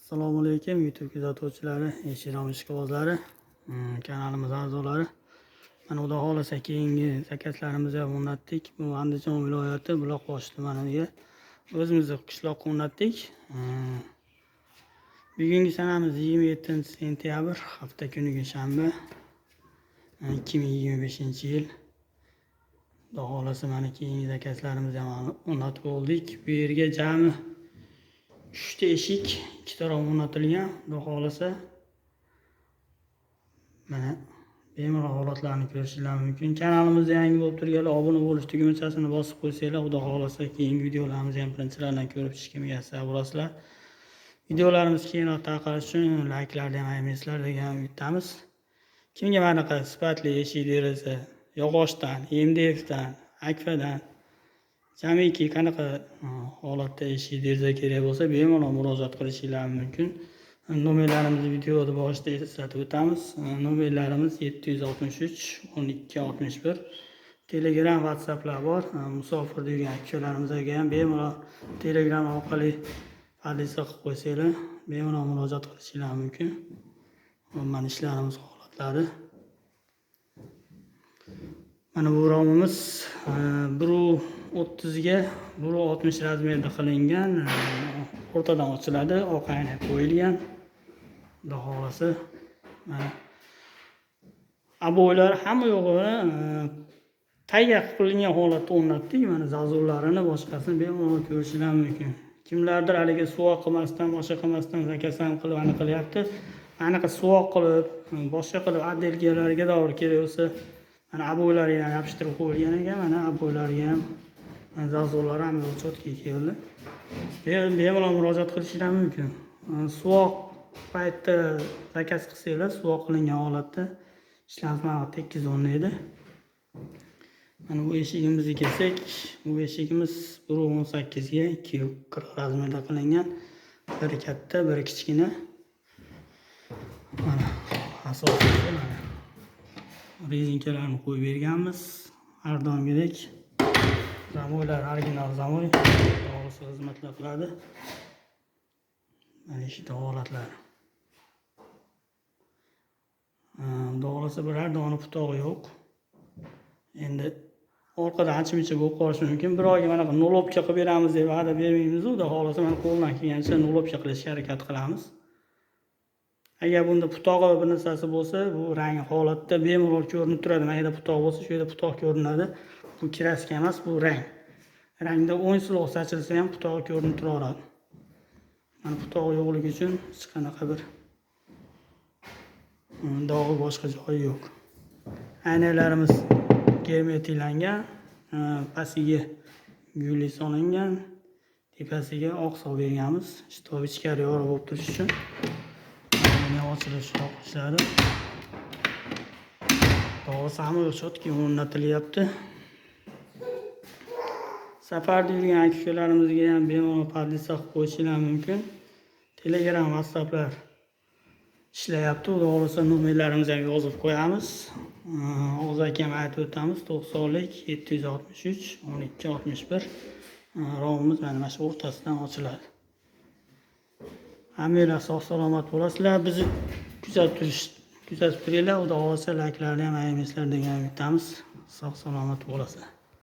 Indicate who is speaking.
Speaker 1: Assalomu alaykum YouTube kuzatuvchilari, eshitgan ishqibozlari, kanalimiz a'zolari. Mana xudo xolasa keyingi zakazlarimizni ham o'rnatdik. Bu Andijon viloyati Buloqboshi tumaniga o'zimizni qishloqqa o'rnatdik. Bugungi sanamiz 27-sentyabr, hafta kuniga shanba, 2025-yil. Xudo xolasa mana keyingi zakazlarimizni ham o'rnatib oldik. Bu yerga jami 3 ta eshik, 2 taraf o'rnatilgan. Xudo xolasa mana bemalol holatlarni ko'rishingiz mumkin. Kanalimizda yangi bo'lib turganlar obuna bo'lish tugmachasini bosib qo'ysanglar, xudo xolasa keyingi videolarimizni ham birinchilardan ko'rib chiqishga muyassar bo'lasizlar. Videolarimiz keyinroq tarqalishi uchun layklarni ham ayamaysizlar degan umidamiz. Kimga mana bunaqa sifatli eshik deraza, yog'ochdan, MDFdan, akfadan, jamiki qanaqa holatda eshik deraza kerak bo'lsa, bemalol murojaat qilishingiz mumkin. Nomerlarimizni videoda boshida eslatib o'tamiz. Nomerlarimiz 763 12 61. Telegram, WhatsApplar bor. Musofir degan akalarimizga ham bemalol Telegram orqali adres qilib qo'ysanglar, bemalol murojaat qilishingiz mumkin. Mana ishlarimiz holatlari. Mana bu romimiz 1.30 ga 1.60 razmerda qilingan. O'rtadan ochiladi, oq aynak qo'yilgan. Xudo xolasa mana aboylar hamma yo'g'ini tayyor qilingan holatda o'rnatdik. Mana zazurlarini, boshqasini bemalol ko'rishingiz mumkin. Kimlardir haliga suvoq qilmasdan, boshqa qilmasdan zakazdan qilib aniq qilyapti. Aniq suvoq qilib, boshqa qilib addelkalarga davr kerak bo'lsa, mana aboylarga ham yopishtirib qo'yilgan ekan. Mana aboylarga ham zazurlar ham chotki keldi. Bemalol murojaat qilishingiz mumkin. Suvoq paytda zakaz qilsanglar, suvoq qilingan holatda ishlanma tekis o'rnaydi. Mana bu eshigimizga kelsak, bu eshigimiz 1.18 ga 2.40 razmerda qilingan. Biri katta, biri kichkina. Mana asosiysi mana rezinkalarni qo'yib berganmiz. Har doimgidek zamoylar original zamoy to'g'risi xizmatlar qiladi. Mana shu holatlari. Doğrusu biror dona putog'i yo'q. Endi orqada ancha-muncha bo'lib qolishi mumkin. Bir oyga mana nolobka qilib beramiz deb va'da bermaymiz. Xudo xolasa mana qo'ldan kelgancha nolobka qilishga harakat qilamiz. Agar bunda putog'i bir narsasi bo'lsa, bu rang holatda bemalol ko'rinib turadi. Mana yerda putoq bo'lsa, shu yerda putoq ko'rinadi. Bu kraska emas, bu rang. Rangda o'yinchilik sachilsa ham putog'i ko'rinib turaveradi. Mana putoq yo'qligi uchun hech qanaqa bir dog'i boshqa joyi yo'q. Aynalarimiz germetiklangan, pastiga gulli solingan, tepasiga oq sol berganmiz. Shtob ichkari yorug' bo'lib turishi uchun. Mana ochilish ishlari. To'g'risi hamma chotki o'rnatilyapti. Safarda yurgan akalarimizga ham bemalol adres qilib qo'yishingiz mumkin. Telegram, WhatsApplar ishlayapti. Xudo xolasa nomerlarimizni ham yozib qo'yamiz. Og'iz akam aytib o'tamiz. 90lik 763 12 61. Romimiz mana shu o'rtasidan ochiladi. Hammanglar sog' salomat bo'lasizlar. Bizni kuzatib turinglar. Xudo xolasa layklarni ham ayamaysizlar degan umidamiz. Sog' salomat bo'lasizlar.